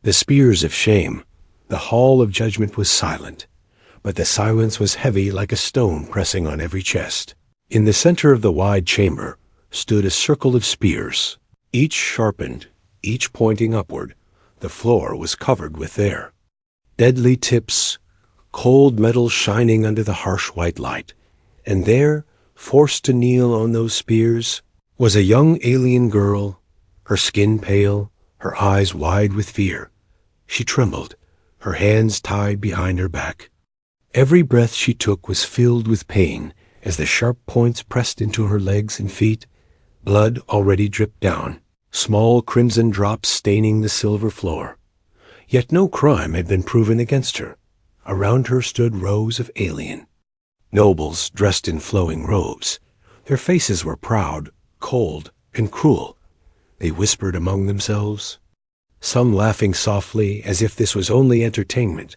The spears of shame. The hall of judgment was silent, but the silence was heavy like a stone pressing on every chest. In the center of the wide chamber stood a circle of spears, each sharpened, each pointing upward. The floor was covered with their deadly tips, cold metal shining under the harsh white light. And there, forced to kneel on those spears, was a young alien girl, her skin pale, her eyes wide with fear. She trembled, her hands tied behind her back. Every breath she took was filled with pain as the sharp points pressed into her legs and feet. Blood already dripped down, small crimson drops staining the silver floor. Yet no crime had been proven against her. Around her stood rows of alien nobles dressed in flowing robes. Their faces were proud, cold, and cruel. They whispered among themselves, some laughing softly as if this was only entertainment.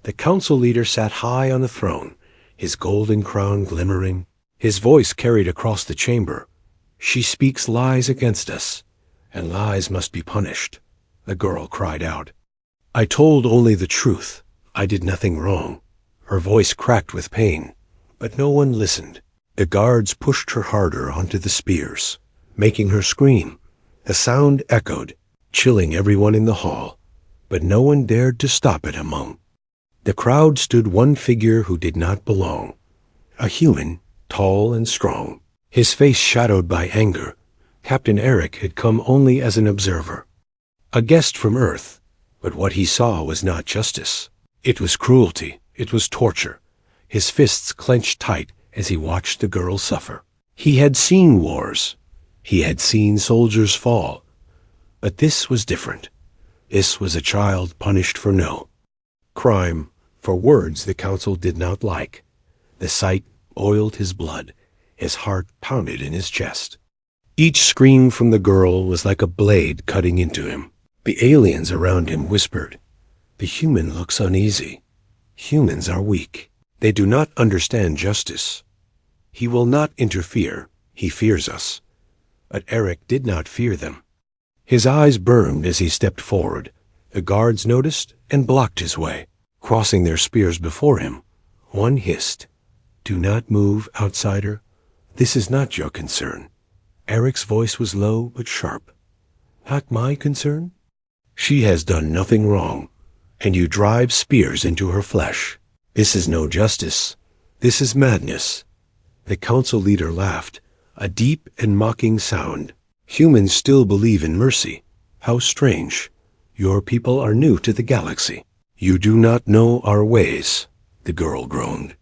The council leader sat high on the throne, his golden crown glimmering. His voice carried across the chamber. "She speaks lies against us, and lies must be punished," the girl cried out. "I told only the truth. I did nothing wrong." Her voice cracked with pain, but no one listened. The guards pushed her harder onto the spears, making her scream. The sound echoed, chilling everyone in the hall, but no one dared to stop it among. The crowd stood one figure who did not belong, a human, tall and strong, his face shadowed by anger. Captain Eric had come only as an observer, a guest from Earth, but what he saw was not justice. It was cruelty, it was torture. His fists clenched tight as he watched the girl suffer. He had seen wars. He had seen soldiers fall. But this was different. This was a child punished for no crime, for words the council did not like. The sight oiled his blood. His heart pounded in his chest. Each scream from the girl was like a blade cutting into him. The aliens around him whispered, "The human looks uneasy. Humans are weak. They do not understand justice. He will not interfere. He fears us." But Eric did not fear them. His eyes burned as he stepped forward. The guards noticed and blocked his way, crossing their spears before him. One hissed, "Do not move, outsider. This is not your concern." Eric's voice was low but sharp. "Not my concern? She has done nothing wrong, and you drive spears into her flesh. This is no justice. This is madness." The council leader laughed, a deep and mocking sound. "Humans still believe in mercy. How strange. Your people are new to the galaxy. You do not know our ways," the girl groaned,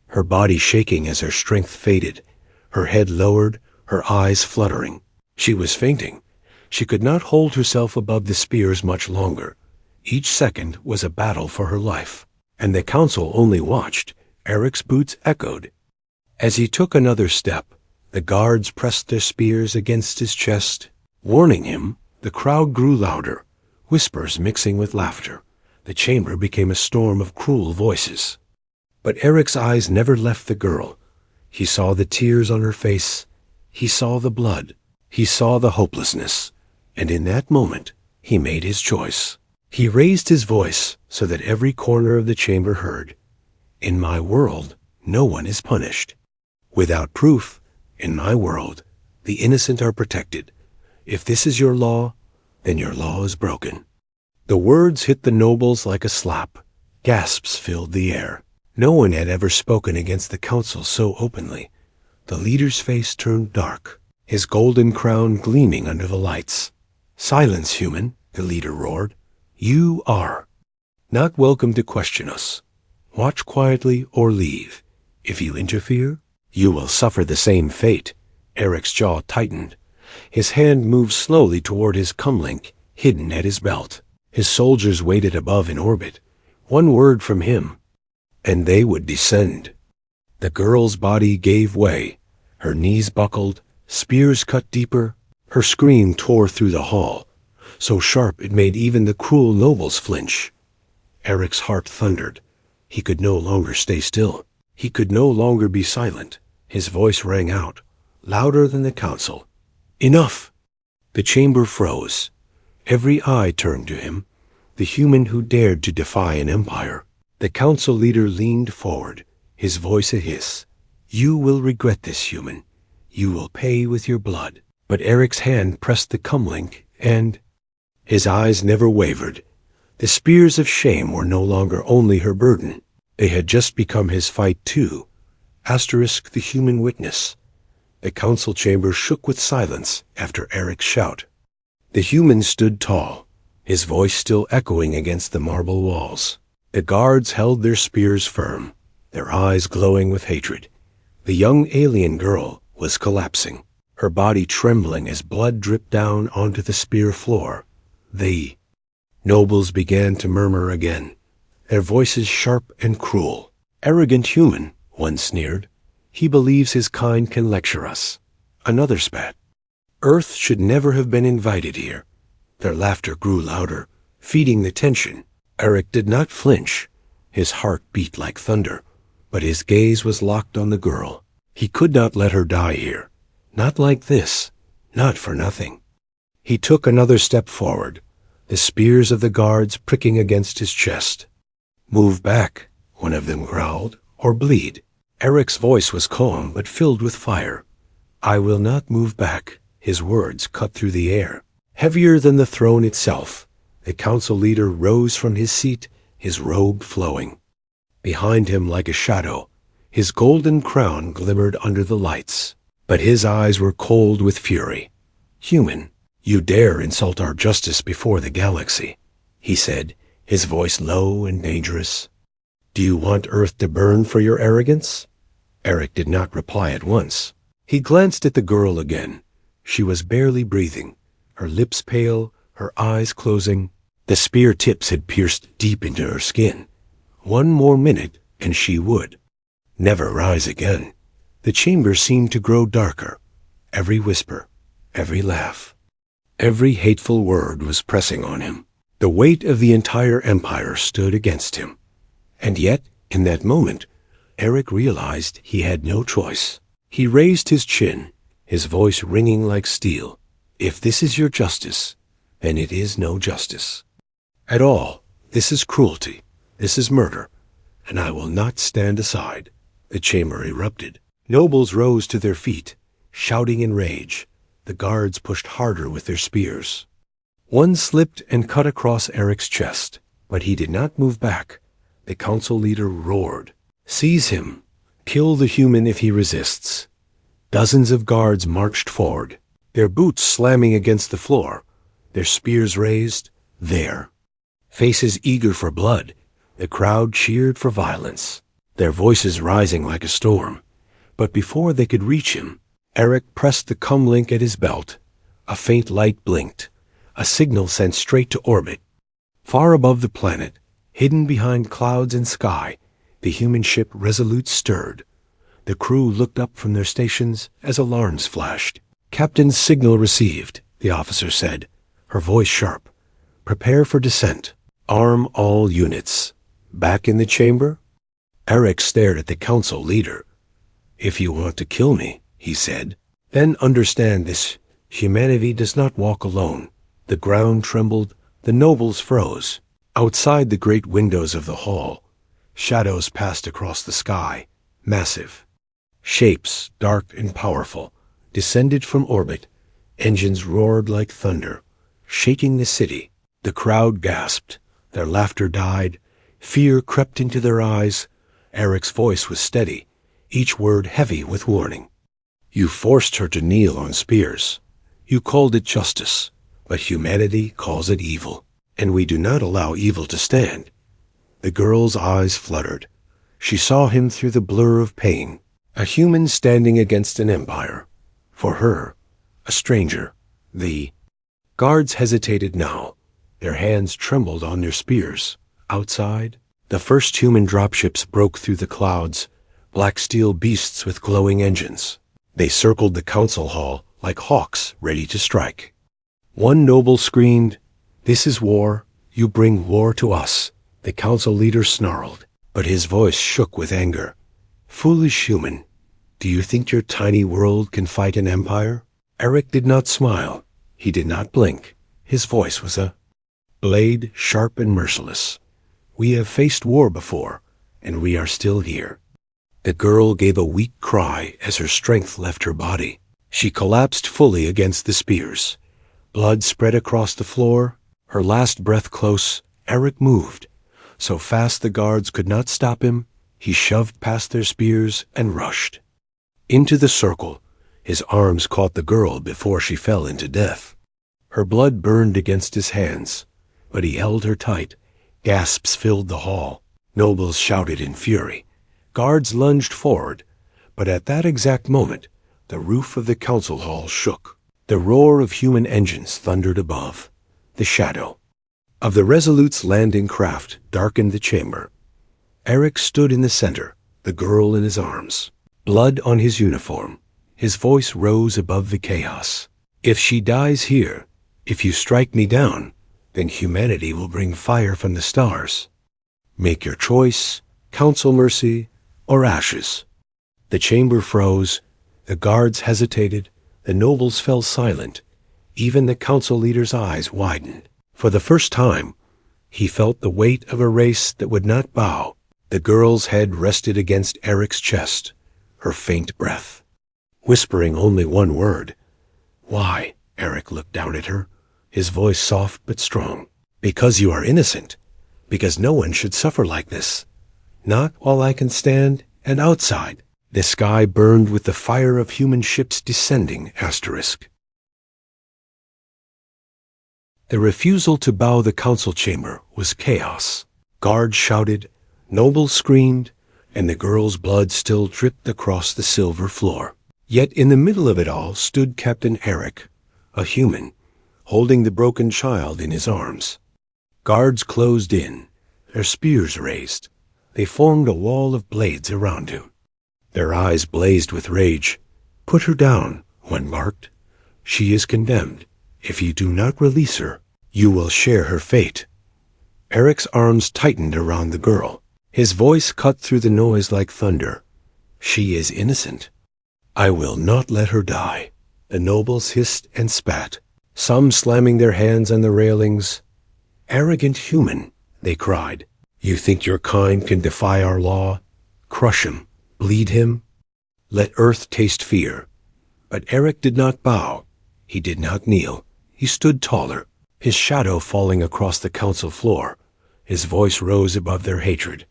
her body shaking as her strength faded, her head lowered, her eyes fluttering. She was fainting. She could not hold herself above the spears much longer. Each second was a battle for her life, and the council only watched. Eric's boots echoed. As he took another step, the guards pressed their spears against his chest, warning him. The crowd grew louder, whispers mixing with laughter. The chamber became a storm of cruel voices. But Eric's eyes never left the girl. He saw the tears on her face. He saw the blood. He saw the hopelessness. And in that moment, he made his choice. He raised his voice so that every corner of the chamber heard. "In my world, no one is punished. Without proof, in my world, the innocent are protected. If this is your law, then your law is broken." The words hit the nobles like a slap. Gasps filled the air. No one had ever spoken against the council so openly. The leader's face turned dark, his golden crown gleaming under the lights. "Silence, human," the leader roared. "You are not welcome to question us. Watch quietly or leave. If you interfere, you will suffer the same fate." Eric's jaw tightened. His hand moved slowly toward his comlink, hidden at his belt. His soldiers waited above in orbit. One word from him, and they would descend. The girl's body gave way. Her knees buckled, spears cut deeper. Her scream tore through the hall, so sharp it made even the cruel nobles flinch. Eric's heart thundered. He could no longer stay still. He could no longer be silent. His voice rang out, louder than the council. "Enough!" The chamber froze. Every eye turned to him. the human who dared to defy an empire. The council leader leaned forward, his voice a hiss. "You will regret this, human. You will pay with your blood." But Eric's hand pressed the comlink, and his eyes never wavered. The spears of shame were no longer only her burden. They had just become his fight too. Asterisk the human witness. The council chamber shook with silence after Eric's shout. The human stood tall, his voice still echoing against the marble walls. The guards held their spears firm, their eyes glowing with hatred. The young alien girl was collapsing, her body trembling as blood dripped down onto the spear floor. The nobles began to murmur again, their voices sharp and cruel. "Arrogant human," one sneered. "He believes his kind can lecture us." Another spat. "Earth should never have been invited here." Their laughter grew louder, feeding the tension. Eric did not flinch. His heart beat like thunder, but his gaze was locked on the girl. He could not let her die here. Not like this. Not for nothing. He took another step forward, the spears of the guards pricking against his chest. "Move back," one of them growled, "or bleed." Eric's voice was calm but filled with fire. "I will not move back." His words cut through the air. Heavier than the throne itself, the council leader rose from his seat, his robe flowing. Behind him, like a shadow, his golden crown glimmered under the lights. But his eyes were cold with fury. "Human, you dare insult our justice before the galaxy," he said, his voice low and dangerous. "Do you want Earth to burn for your arrogance?" Eric did not reply at once. He glanced at the girl again. She was barely breathing, her lips pale, her eyes closing. The spear tips had pierced deep into her skin. One more minute, and she would never rise again. The chamber seemed to grow darker. Every whisper, every laugh, every hateful word was pressing on him. The weight of the entire empire stood against him. And yet, in that moment, Eric realized he had no choice. He raised his chin, his voice ringing like steel. "If this is your justice, then it is no justice at all. This is cruelty. This is murder. And I will not stand aside." The chamber erupted. Nobles rose to their feet, shouting in rage. The guards pushed harder with their spears. One slipped and cut across Eric's chest, but he did not move back. The council leader roared, "Seize him! Kill the human if he resists." Dozens of guards marched forward, their boots slamming against the floor, their spears raised. There, faces eager for blood, the crowd cheered for violence, their voices rising like a storm. But before they could reach him, Eric pressed the comlink at his belt. A faint light blinked, a signal sent straight to orbit. Far above the planet, hidden behind clouds and sky, the human ship Resolute stirred. The crew looked up from their stations as alarms flashed. "Captain's signal received," the officer said, her voice sharp. "Prepare for descent. Arm all units." Back in the chamber, Eric stared at the council leader. "If you want to kill me," he said, "then understand this. Humanity does not walk alone." The ground trembled, the nobles froze. Outside the great windows of the hall, shadows passed across the sky, massive. Shapes, dark and powerful, descended from orbit. Engines roared like thunder, shaking the city. The crowd gasped, their laughter died, fear crept into their eyes. Eric's voice was steady, each word heavy with warning. "You forced her to kneel on spears. You called it justice, but humanity calls it evil, and we do not allow evil to stand." The girl's eyes fluttered. She saw him through the blur of pain, a human standing against an empire. For her, a stranger. The guards hesitated now. Their hands trembled on their spears. Outside, the first human dropships broke through the clouds, black steel beasts with glowing engines. They circled the council hall like hawks ready to strike. One noble screamed, "This is war. You bring war to us." The council leader snarled, but his voice shook with anger. "Foolish human, do you think your tiny world can fight an empire?" Eric did not smile. He did not blink. His voice was a blade sharp and merciless. We have faced war before, and we are still here. The girl gave a weak cry as her strength left her body. She collapsed fully against the spears. Blood spread across the floor. Her last breath close, Eric moved. So fast the guards could not stop him, he shoved past their spears and rushed. Into the circle, his arms caught the girl before she fell into death. Her blood burned against his hands, but he held her tight. Gasps filled the hall. Nobles shouted in fury. Guards lunged forward, but at that exact moment, the roof of the council hall shook. The roar of human engines thundered above. The shadow of the Resolute's landing craft darkened the chamber. Eric stood in the center, the girl in his arms, blood on his uniform. His voice rose above the chaos. If she dies here, if you strike me down, then humanity will bring fire from the stars. Make your choice, council mercy, or ashes. The chamber froze, the guards hesitated, the nobles fell silent. Even the council leader's eyes widened. For the first time, he felt the weight of a race that would not bow. The girl's head rested against Eric's chest, her faint breath, whispering only one word. Why? Eric looked down at her, his voice soft but strong. Because you are innocent. Because no one should suffer like this. Not while I can stand, and outside. The sky burned with the fire of human ships descending, asterisk. The refusal to bow the council chamber was chaos. Guards shouted, nobles screamed, and the girl's blood still dripped across the silver floor. Yet in the middle of it all stood Captain Eric, a human, holding the broken child in his arms. Guards closed in, their spears raised. They formed a wall of blades around him. Their eyes blazed with rage. Put her down, one barked. She is condemned. If you do not release her, you will share her fate. Eric's arms tightened around the girl. His voice cut through the noise like thunder. She is innocent. I will not let her die. The nobles hissed and spat, some slamming their hands on the railings. Arrogant human, they cried. You think your kind can defy our law? Crush him, bleed him. Let earth taste fear. But Eric did not bow. He did not kneel. He stood taller, his shadow falling across the council floor. His voice rose above their hatred.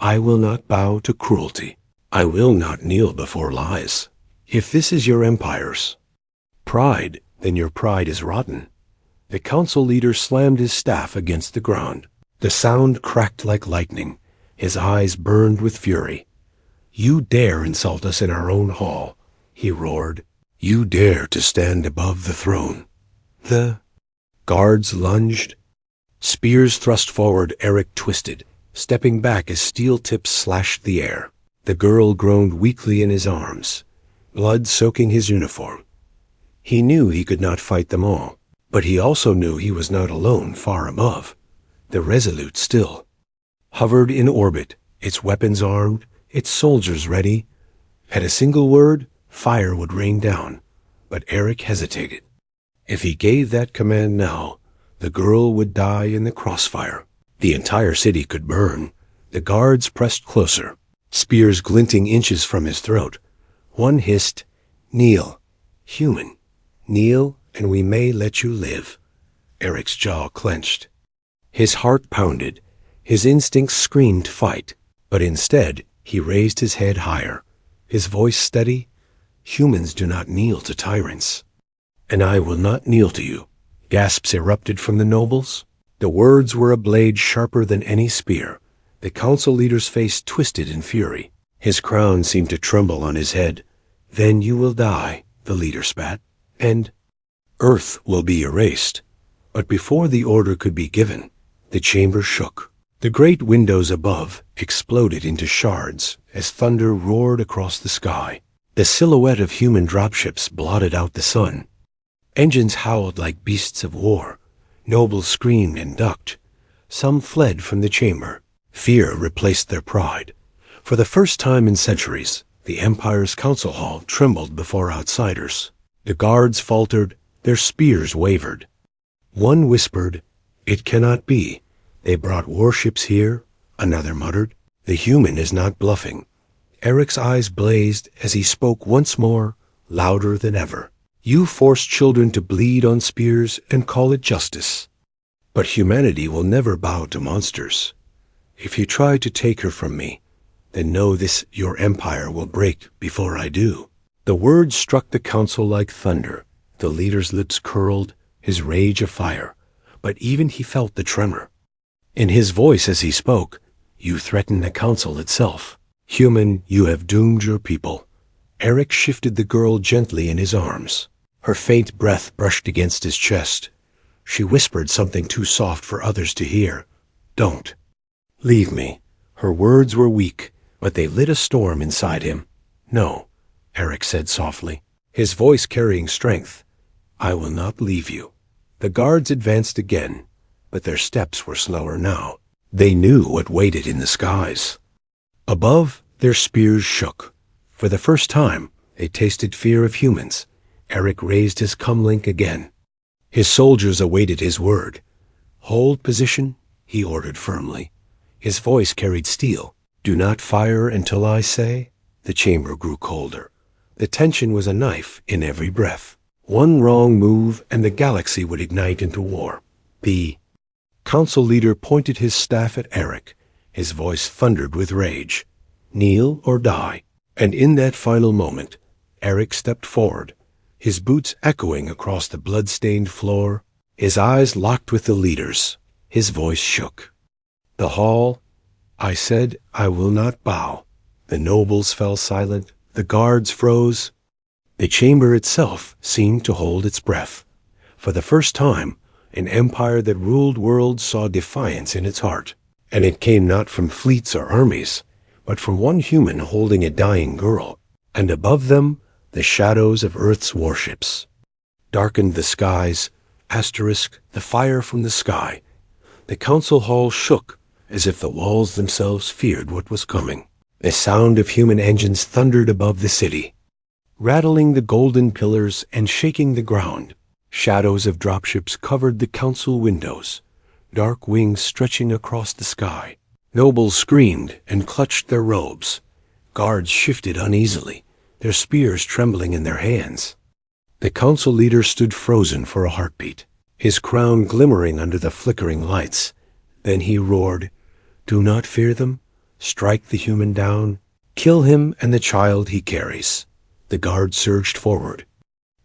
I will not bow to cruelty. I will not kneel before lies. If this is your empire's pride, then your pride is rotten. The council leader slammed his staff against the ground. The sound cracked like lightning. His eyes burned with fury. You dare insult us in our own hall, he roared. You dare to stand above the throne. The guards lunged. Spears thrust forward. Eric twisted, stepping back as steel tips slashed the air. The girl groaned weakly in his arms, blood soaking his uniform. He knew he could not fight them all, but he also knew he was not alone far above. The Resolute still hovered in orbit, its weapons armed, its soldiers ready. At a single word, fire would rain down, but Eric hesitated. If he gave that command now, the girl would die in the crossfire. The entire city could burn. The guards pressed closer, spears glinting inches from his throat. One hissed, kneel, human, kneel, and we may let you live. Eric's jaw clenched. His heart pounded. His instincts screamed fight, but instead he raised his head higher, his voice steady. Humans do not kneel to tyrants. And I will not kneel to you. Gasps erupted from the nobles. The words were a blade sharper than any spear. The council leader's face twisted in fury. His crown seemed to tremble on his head. Then you will die, the leader spat, and earth will be erased. But before the order could be given, the chamber shook. The great windows above exploded into shards as thunder roared across the sky. The silhouette of human dropships blotted out the sun. Engines howled like beasts of war. Nobles screamed and ducked. Some fled from the chamber. Fear replaced their pride. For the first time in centuries, the Empire's council hall trembled before outsiders. The guards faltered, their spears wavered. One whispered, "It cannot be. They brought warships here," another muttered. "The human is not bluffing." Eric's eyes blazed as he spoke once more, louder than ever. "You force children to bleed on spears and call it justice. But humanity will never bow to monsters. If you try to take her from me, then know this: your empire will break before I do." The words struck the council like thunder. The leader's lips curled, his rage afire, but even he felt the tremor in his voice as he spoke. "You threaten the council itself. Human, you have doomed your people." Eric shifted the girl gently in his arms. Her faint breath brushed against his chest. She whispered something too soft for others to hear. "Don't. Leave me." Her words were weak, but they lit a storm inside him. "No," Eric said softly, his voice carrying strength. "I will not leave you." The guards advanced again, but their steps were slower now. They knew what waited in the skies. Above, their spears shook. For the first time, they tasted fear of humans. Eric raised his comlink again. His soldiers awaited his word. "Hold position," he ordered firmly. His voice carried steel. "Do not fire until I say." The chamber grew colder. The tension was a knife in every breath. One wrong move and the galaxy would ignite into war. The council leader pointed his staff at Eric. His voice thundered with rage. "Kneel or die." And in that final moment, Eric stepped forward, his boots echoing across the blood-stained floor. His eyes locked with the leader's. His voice shook. The hall, "I said I will not bow." The nobles fell silent. The guards froze. The chamber itself seemed to hold its breath. For the first time, an empire that ruled worlds saw defiance in its heart. And it came not from fleets or armies, but from one human holding a dying girl. And above them, the shadows of Earth's warships darkened the skies. The fire from the sky. The council hall shook as if the walls themselves feared what was coming. The sound of human engines thundered above the city, rattling the golden pillars and shaking the ground. Shadows of dropships covered the council windows, dark wings stretching across the sky. Nobles screamed and clutched their robes. Guards shifted uneasily, their spears trembling in their hands. The council leader stood frozen for a heartbeat, his crown glimmering under the flickering lights. Then he roared, "Do not fear them. Strike the human down. Kill him and the child he carries." The guards surged forward,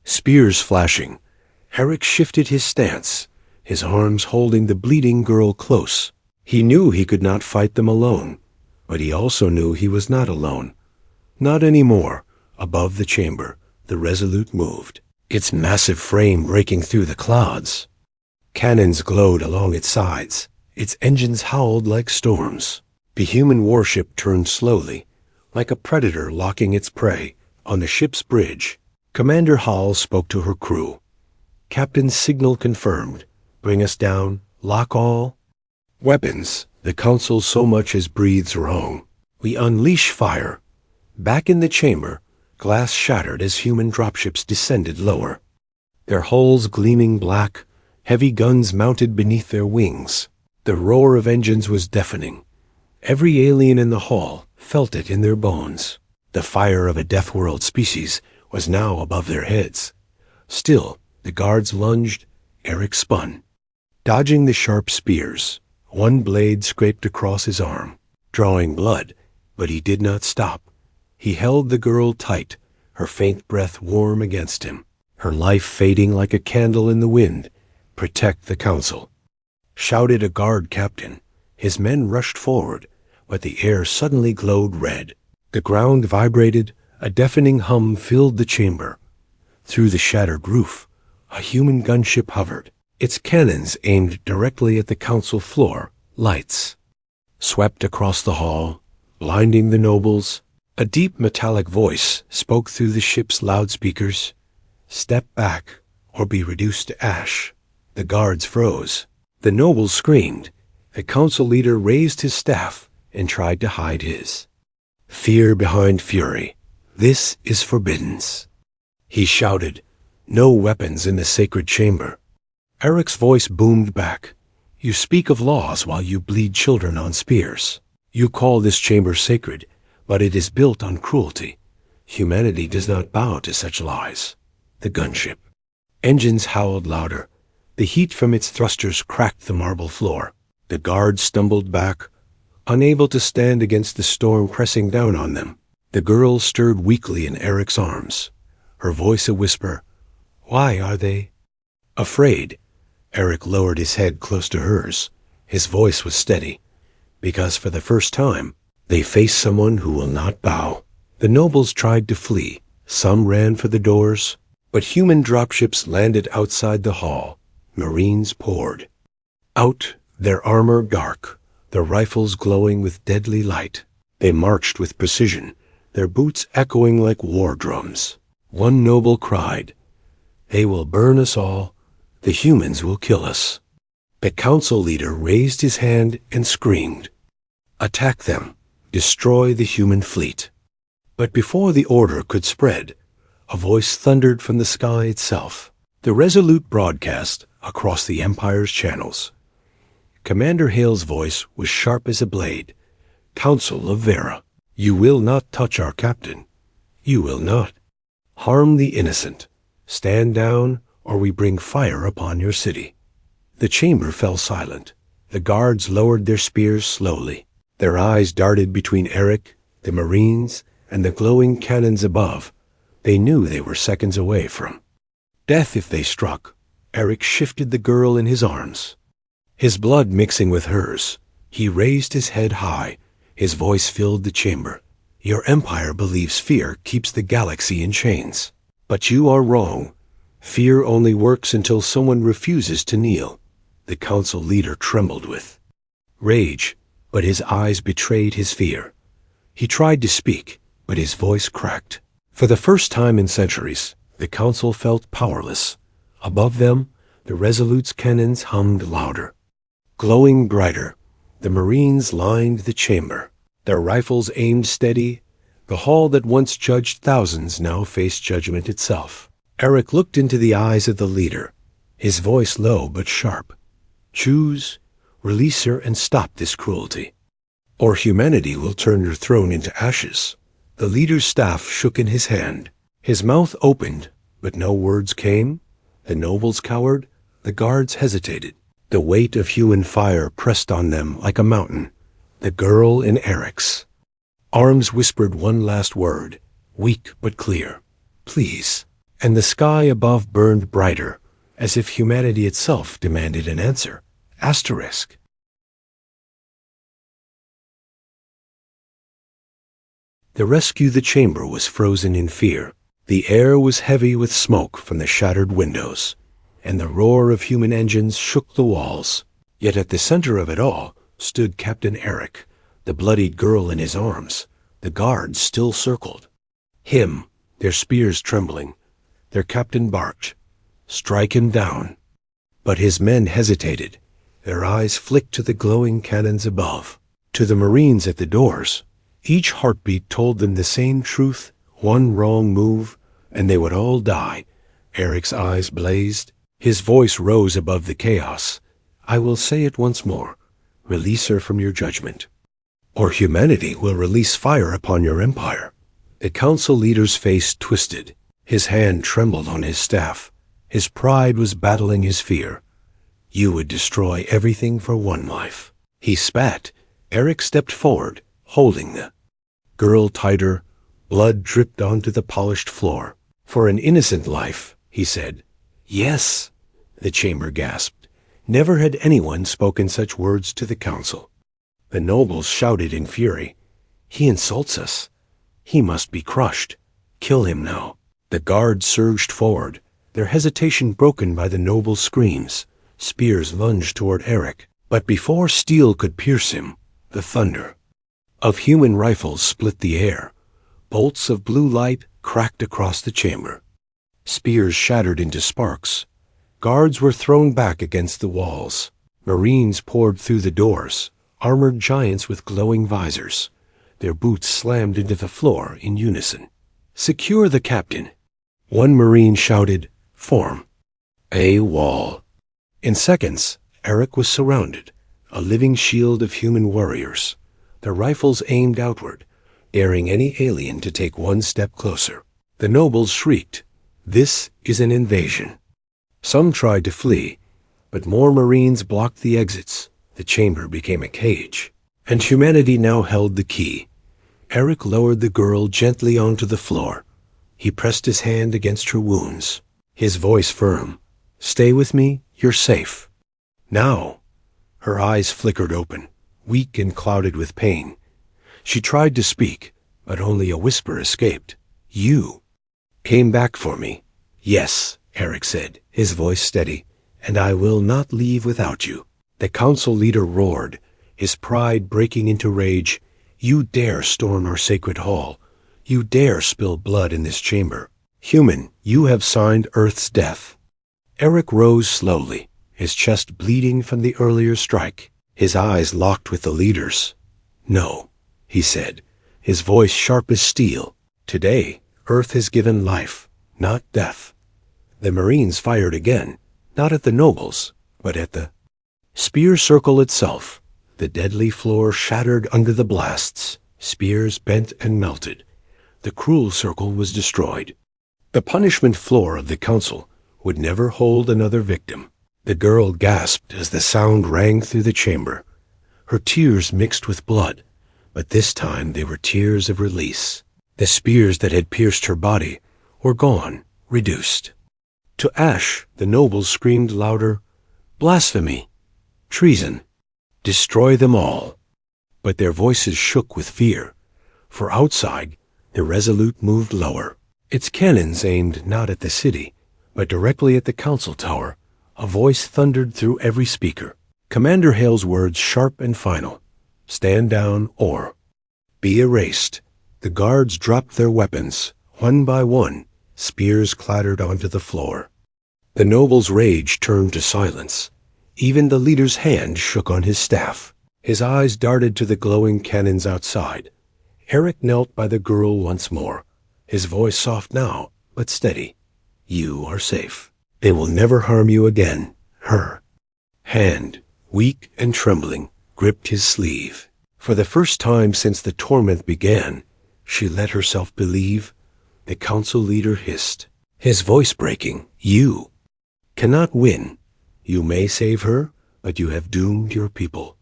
spears flashing. Eric shifted his stance, his arms holding the bleeding girl close. He knew he could not fight them alone, but he also knew he was not alone. Not anymore. Above the chamber, the Resolute moved, its massive frame breaking through the clouds. Cannons glowed along its sides. Its engines howled like storms. The human warship turned slowly, like a predator locking its prey. On the ship's bridge, Commander Hall spoke to her crew. "Captain's signal confirmed. Bring us down. Lock all weapons. The council so much as breathes wrong. We unleash fire." Back in the chamber, glass shattered as human dropships descended lower, their hulls gleaming black, heavy guns mounted beneath their wings. The roar of engines was deafening. Every alien in the hall felt it in their bones. The fire of a death-world species was now above their heads. Still, the guards lunged. Eric spun, dodging the sharp spears. One blade scraped across his arm, drawing blood, but he did not stop. He held the girl tight, her faint breath warm against him, her life fading like a candle in the wind. "Protect the council," shouted a guard captain. His men rushed forward, but the air suddenly glowed red. The ground vibrated, a deafening hum filled the chamber. Through the shattered roof, a human gunship hovered, its cannons aimed directly at the council floor. Lights swept across the hall, blinding the nobles. A deep metallic voice spoke through the ship's loudspeakers. "Step back, or be reduced to ash." The guards froze. The nobles screamed. The council leader raised his staff and tried to hide his fear behind fury. "This is forbiddance," he shouted. "No weapons in the sacred chamber." Eric's voice boomed back. You speak of laws while you bleed children on spears. You call this chamber sacred, but it is built on cruelty. Humanity does not bow to such lies. The gunship. Engines howled louder. The heat from its thrusters cracked the marble floor. The guards stumbled back, unable to stand against the storm pressing down on them. The girl stirred weakly in Eric's arms, her voice a whisper. Why are they afraid? Eric lowered his head close to hers. His voice was steady. Because for the first time, they face someone who will not bow. The nobles tried to flee. Some ran for the doors, but human dropships landed outside the hall. Marines poured out, their armor dark, their rifles glowing with deadly light. They marched with precision, their boots echoing like war drums. One noble cried, "They will burn us all. The humans will kill us." The council leader raised his hand and screamed, "Attack them. Destroy the human fleet." But before the order could spread, a voice thundered from the sky itself. The resolute broadcast across the Empire's channels. Commander Hale's voice was sharp as a blade. "Council of Vera, you will not touch our captain. You will not harm the innocent. Stand down, or we bring fire upon your city." The chamber fell silent. The guards lowered their spears slowly. Their eyes darted between Eric, the Marines, and the glowing cannons above. They knew they were seconds away from death if they struck. Eric shifted the girl in his arms, his blood mixing with hers. He raised his head high. His voice filled the chamber. "Your empire believes fear keeps the galaxy in chains. But you are wrong. Fear only works until someone refuses to kneel." The council leader trembled with rage, but his eyes betrayed his fear. He tried to speak, but his voice cracked. For the first time in centuries, the council felt powerless. Above them, the Resolute's cannons hummed louder. Glowing brighter, the Marines lined the chamber. Their rifles aimed steady. The hall that once judged thousands now faced judgment itself. Eric looked into the eyes of the leader, his voice low but sharp. "Choose, release her and stop this cruelty, or humanity will turn your throne into ashes." The leader's staff shook in his hand. His mouth opened, but no words came. The nobles cowered. The guards hesitated. The weight of human fire pressed on them like a mountain. The girl in Eric's arms whispered one last word, weak but clear. "Please." And the sky above burned brighter, as if humanity itself demanded an answer. Asterisk. The rescue the chamber was frozen in fear. The air was heavy with smoke from the shattered windows, and the roar of human engines shook the walls. Yet at the center of it all stood Captain Eric, the bloodied girl in his arms. The guards still circled him, their spears trembling. Their captain barked, "Strike him down." But his men hesitated. Their eyes flicked to the glowing cannons above. To the Marines at the doors, each heartbeat told them the same truth. One wrong move, and they would all die. Eric's eyes blazed. His voice rose above the chaos. "I will say it once more. Release her from your judgment, or humanity will release fire upon your empire." The council leader's face twisted. His hand trembled on his staff. His pride was battling his fear. "You would destroy everything for one life." He spat. Eric stepped forward, holding the girl tighter. Blood dripped onto the polished floor. "For an innocent life," he said. "Yes," the chamber gasped. Never had anyone spoken such words to the council. The nobles shouted in fury. "He insults us. He must be crushed. Kill him now." The guards surged forward, their hesitation broken by the nobles' screams. Spears lunged toward Eric, but before steel could pierce him, the thunder of human rifles split the air. Bolts of blue light cracked across the chamber. Spears shattered into sparks. Guards were thrown back against the walls. Marines poured through the doors, armored giants with glowing visors. Their boots slammed into the floor in unison. "Secure the captain." One Marine shouted, "Form a wall." In seconds, Eric was surrounded, a living shield of human warriors, their rifles aimed outward, daring any alien to take one step closer. The nobles shrieked, "This is an invasion." Some tried to flee, but more Marines blocked the exits. The chamber became a cage, and humanity now held the key. Eric lowered the girl gently onto the floor. He pressed his hand against her wounds, his voice firm. "Stay with me, you're safe." Now, her eyes flickered open, weak and clouded with pain. She tried to speak, but only a whisper escaped. "You came back for me." "Yes," Eric said, his voice steady, "and I will not leave without you." The council leader roared, his pride breaking into rage. "You dare storm our sacred hall. You dare spill blood in this chamber. Human, you have signed Earth's death." Eric rose slowly, his chest bleeding from the earlier strike. His eyes locked with the leader's. "No," he said, his voice sharp as steel. "Today, Earth has given life, not death." The Marines fired again, not at the nobles, but at the spear circle itself. The deadly floor shattered under the blasts. Spears bent and melted. The cruel circle was destroyed. The punishment floor of the council would never hold another victim. The girl gasped as the sound rang through the chamber. Her tears mixed with blood, but this time they were tears of release. The spears that had pierced her body were gone, reduced to ash. The nobles screamed louder, "Blasphemy! Treason! Destroy them all!" But their voices shook with fear, for outside, the Resolute moved lower, its cannons aimed not at the city, but directly at the council tower. A voice thundered through every speaker. Commander Hale's words sharp and final. "Stand down or be erased." The guards dropped their weapons. One by one, spears clattered onto the floor. The noble's rage turned to silence. Even the leader's hand shook on his staff. His eyes darted to the glowing cannons outside. Eric knelt by the girl once more, his voice soft now, but steady. "You are safe. They will never harm you again." Her hand, weak and trembling, gripped his sleeve. For the first time since the torment began, she let herself believe. The council leader hissed, his voice breaking, "You cannot win. You may save her, but you have doomed your people."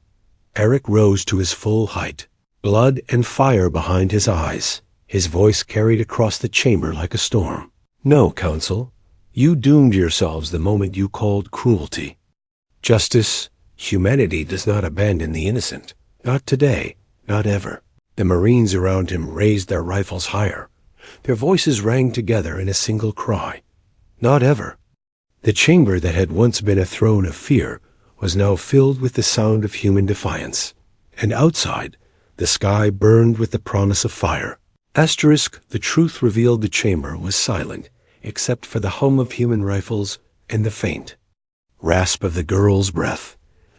Eric rose to his full height, blood and fire behind his eyes. His voice carried across the chamber like a storm. "No, council. You doomed yourselves the moment you called cruelty. Justice, humanity does not abandon the innocent. Not today, not ever." The Marines around him raised their rifles higher. Their voices rang together in a single cry. "Not ever." The chamber that had once been a throne of fear was now filled with the sound of human defiance. And outside, the sky burned with the promise of fire. The truth revealed the chamber was silent, except for the hum of human rifles and the faint rasp of the girl's breath.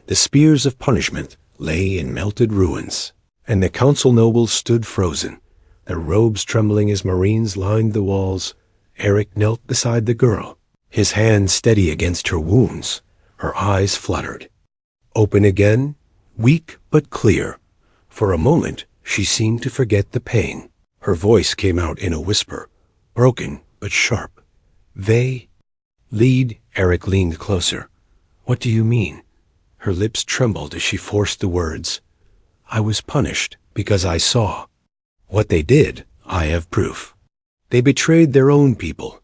The spears of punishment lay in melted ruins, and the council nobles stood frozen, their robes trembling as Marines lined the walls. Eric knelt beside the girl, his hand steady against her wounds. Her eyes fluttered. Open again, weak but clear. For a moment, she seemed to forget the pain. Her voice came out in a whisper, broken but sharp. "They lead." Eric leaned closer. "What do you mean?" Her lips trembled as she forced the words. "I was punished because I saw. What they did, I have proof. They betrayed their own people.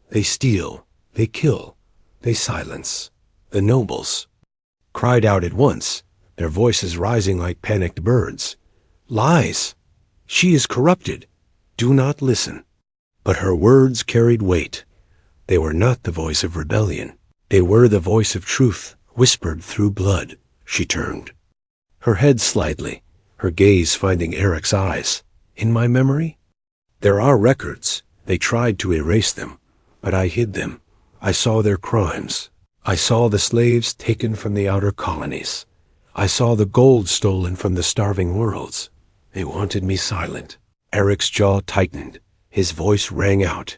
They steal, they kill, they silence." The nobles cried out at once, their voices rising like panicked birds. "Lies! She is corrupted. Do not listen." But her words carried weight. They were not the voice of rebellion. They were the voice of truth, whispered through blood. She turned her head slightly, her gaze finding Eric's eyes. "In my memory? There are records. They tried to erase them, but I hid them. I saw their crimes. I saw the slaves taken from the outer colonies. I saw the gold stolen from the starving worlds. They wanted me silent." Eric's jaw tightened. His voice rang out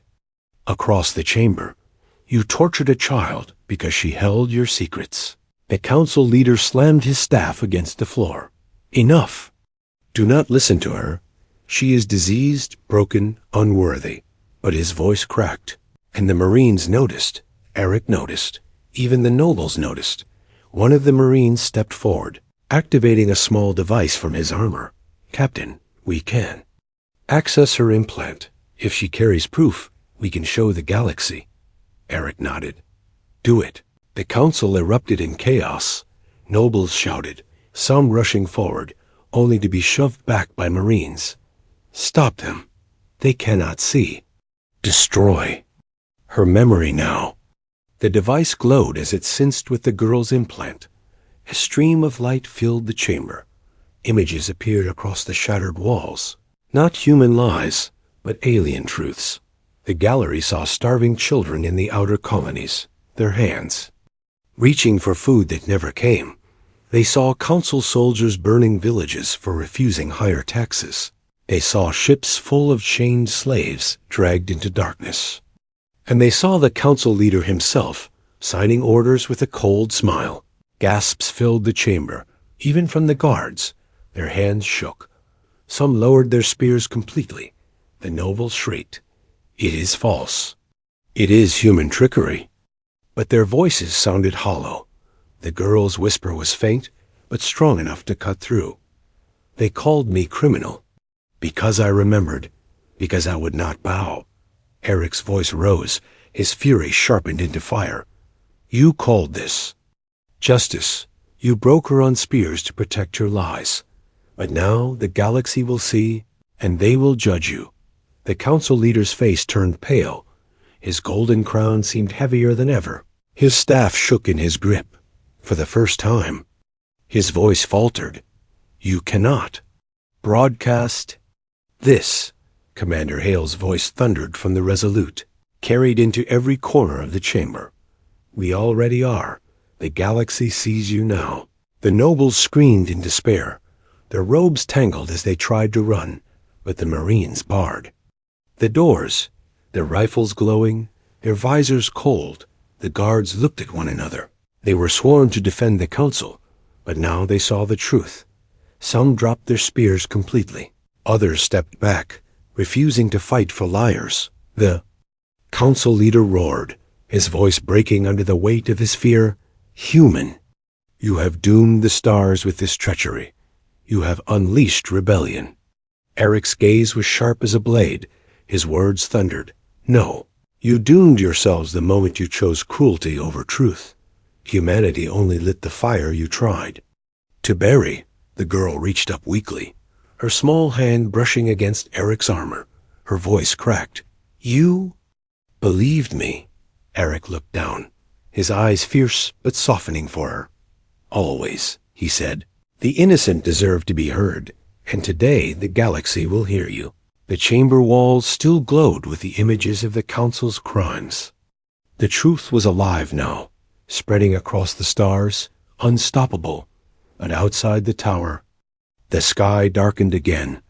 across the chamber. "You tortured a child because she held your secrets. The council leader slammed his staff against the floor. Enough! Do not listen to her. She is diseased, broken, unworthy. But his voice cracked, and the Marines noticed. Eric noticed. Even the nobles noticed. One of the Marines stepped forward, activating a small device from his armor. Captain, we can access her implant. If she carries proof, we can show the galaxy. Eric nodded. Do it. The council erupted in chaos. Nobles shouted, some rushing forward, only to be shoved back by Marines. Stop them. They cannot see. Destroy. Her memory now. The device glowed as it synced with the girl's implant. A stream of light filled the chamber. Images appeared across the shattered walls. Not human lies, but alien truths. The gallery saw starving children in the outer colonies, their hands reaching for food that never came. They saw council soldiers burning villages for refusing higher taxes. They saw ships full of chained slaves dragged into darkness. And they saw the council leader himself, signing orders with a cold smile. Gasps filled the chamber, even from the guards. Their hands shook. Some lowered their spears completely. The nobles shrieked. It is false. It is human trickery. But their voices sounded hollow. The girl's whisper was faint, but strong enough to cut through. They called me criminal. Because I remembered. Because I would not bow. Eric's voice rose, his fury sharpened into fire. You called this justice. You broke her on spears to protect your lies. But now the galaxy will see, and they will judge you. The council leader's face turned pale. His golden crown seemed heavier than ever. His staff shook in his grip. For the first time, his voice faltered. You cannot broadcast this. Commander Hale's voice thundered from the Resolute, carried into every corner of the chamber. We already are. The galaxy sees you now. The nobles screamed in despair. Their robes tangled as they tried to run, but the Marines barred. The doors, their rifles glowing, their visors cold, the guards looked at one another. They were sworn to defend the council, but now they saw the truth. Some dropped their spears completely. Others stepped back, refusing to fight for liars. The council leader roared, his voice breaking under the weight of his fear. Human, you have doomed the stars with this treachery. You have unleashed rebellion. Eric's gaze was sharp as a blade. His words thundered. No, you doomed yourselves the moment you chose cruelty over truth. Humanity only lit the fire you tried to bury. The girl reached up weakly, her small hand brushing against Eric's armor. Her voice cracked. You believed me. Eric looked down, his eyes fierce but softening for her. Always, he said. The innocent deserve to be heard, and today the galaxy will hear you. The chamber walls still glowed with the images of the council's crimes. The truth was alive now, spreading across the stars, unstoppable. But outside the tower, the sky darkened again,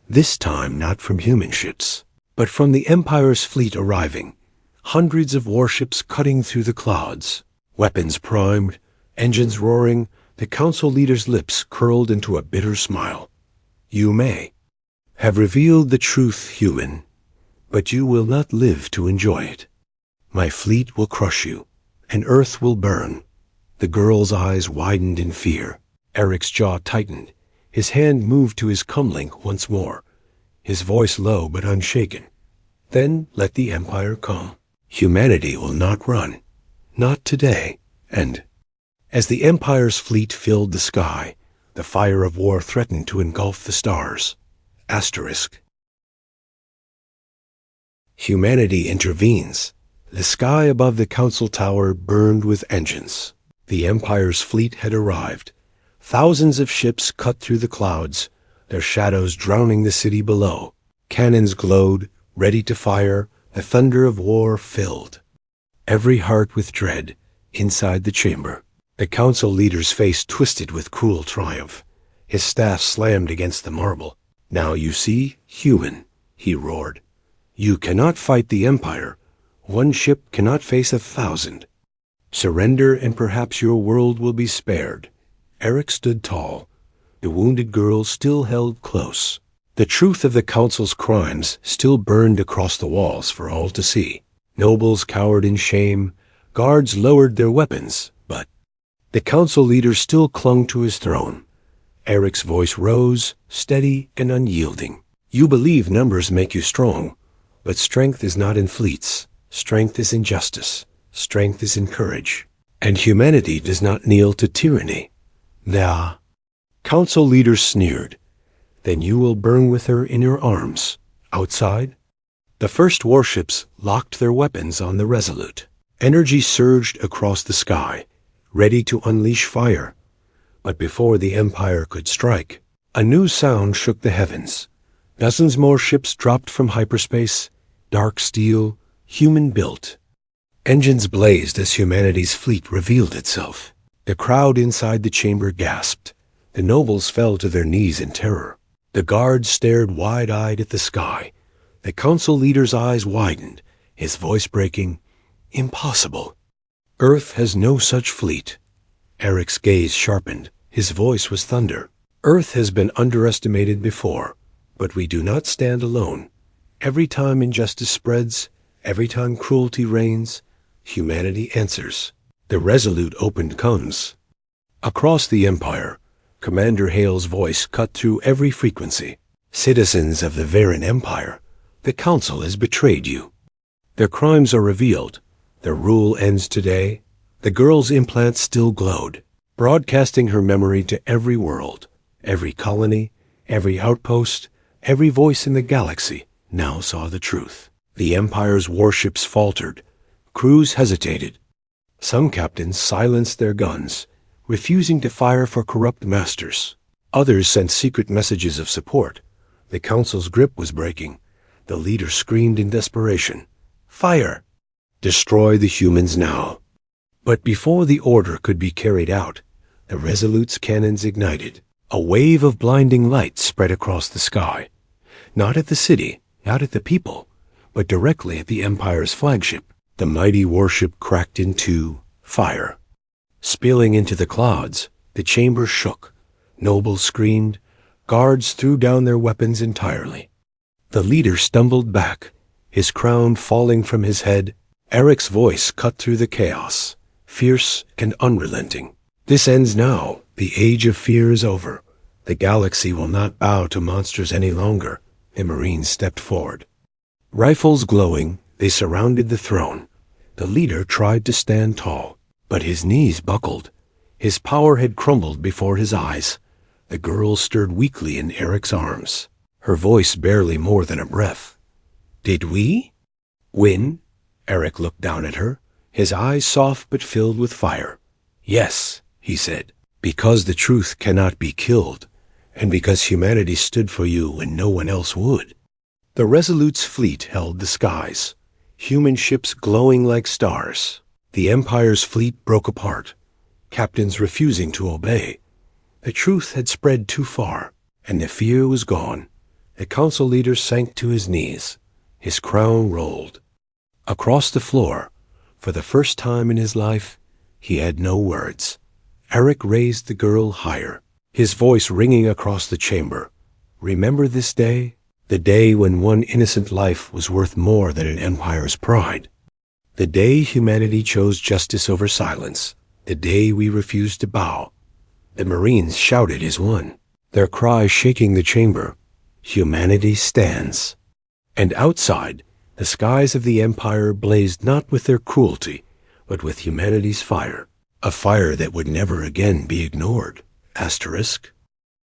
this time not from human ships, but from the Empire's fleet arriving, hundreds of warships cutting through the clouds, weapons primed, engines roaring. The council leader's lips curled into a bitter smile. You may have revealed the truth, human, but you will not live to enjoy it. My fleet will crush you, and Earth will burn. The girl's eyes widened in fear. Eric's jaw tightened. His hand moved to his comlink once more, his voice low but unshaken. Then let the Empire come. Humanity will not run. Not today. And as the Empire's fleet filled the sky, the fire of war threatened to engulf the stars. Asterisk. Humanity intervenes. The sky above the council tower burned with engines. The Empire's fleet had arrived. Thousands of ships cut through the clouds, their shadows drowning the city below. Cannons glowed, ready to fire. The thunder of war filled every heart with dread. Inside the chamber, the council leader's face twisted with cruel triumph. His staff slammed against the marble. Now you see, human, he roared. You cannot fight the Empire. One ship cannot face 1,000. Surrender and perhaps your world will be spared. Eric stood tall. The wounded girl still held close. The truth of the Council's crimes still burned across the walls for all to see. Nobles cowered in shame. Guards lowered their weapons, but the Council leader still clung to his throne. Eric's voice rose, steady and unyielding. You believe numbers make you strong, but strength is not in fleets. Strength is in justice. Strength is in courage. And humanity does not kneel to tyranny. The Council leader sneered. Then you will burn with her in your arms. Outside? The first warships locked their weapons on the Resolute. Energy surged across the sky, ready to unleash fire. But before the Empire could strike, a new sound shook the heavens. Dozens more ships dropped from hyperspace, dark steel, human-built. Engines blazed as humanity's fleet revealed itself. The crowd inside the chamber gasped. The nobles fell to their knees in terror. The guards stared wide-eyed at the sky. The Council leader's eyes widened, his voice breaking. Impossible. Earth has no such fleet. Eric's gaze sharpened. His voice was thunder. Earth has been underestimated before, but we do not stand alone. Every time injustice spreads, every time cruelty reigns, humanity answers. The Resolute opened guns. Across the Empire, Commander Hale's voice cut through every frequency. Citizens of the Varen Empire, the Council has betrayed you. Their crimes are revealed. Their rule ends today. The girl's implants still glowed, broadcasting her memory to every world, every colony, every outpost, every voice in the galaxy now saw the truth. The Empire's warships faltered. Crews hesitated. Some captains silenced their guns, refusing to fire for corrupt masters. Others sent secret messages of support. The Council's grip was breaking. The leader screamed in desperation, "Fire! Destroy the humans now!" But before the order could be carried out, the Resolute's cannons ignited. A wave of blinding light spread across the sky. Not at the city, not at the people, but directly at the Empire's flagship. The mighty warship cracked in two, fire. Spilling into the clouds, the chamber shook. Nobles screamed. Guards threw down their weapons entirely. The leader stumbled back, his crown falling from his head. Eric's voice cut through the chaos, fierce and unrelenting. This ends now. The age of fear is over. The galaxy will not bow to monsters any longer. The Marines stepped forward. Rifles glowing, they surrounded the throne. The leader tried to stand tall, but his knees buckled. His power had crumbled before his eyes. The girl stirred weakly in Eric's arms, her voice barely more than a breath. Did we win? Eric looked down at her, his eyes soft but filled with fire. Yes, he said, because the truth cannot be killed, and because humanity stood for you when no one else would. The Resolute's fleet held the skies, human ships glowing like stars. The Empire's fleet broke apart, captains refusing to obey. The truth had spread too far, and the fear was gone. The Council leader sank to his knees. His crown rolled. Across the floor, for the first time in his life, he had no words. Eric raised the girl higher, his voice ringing across the chamber. Remember this day? The day when one innocent life was worth more than an empire's pride. The day humanity chose justice over silence. The day we refused to bow. The Marines shouted as one, their cry shaking the chamber. Humanity stands. And outside, the skies of the Empire blazed not with their cruelty, but with humanity's fire. A fire that would never again be ignored. Asterisk.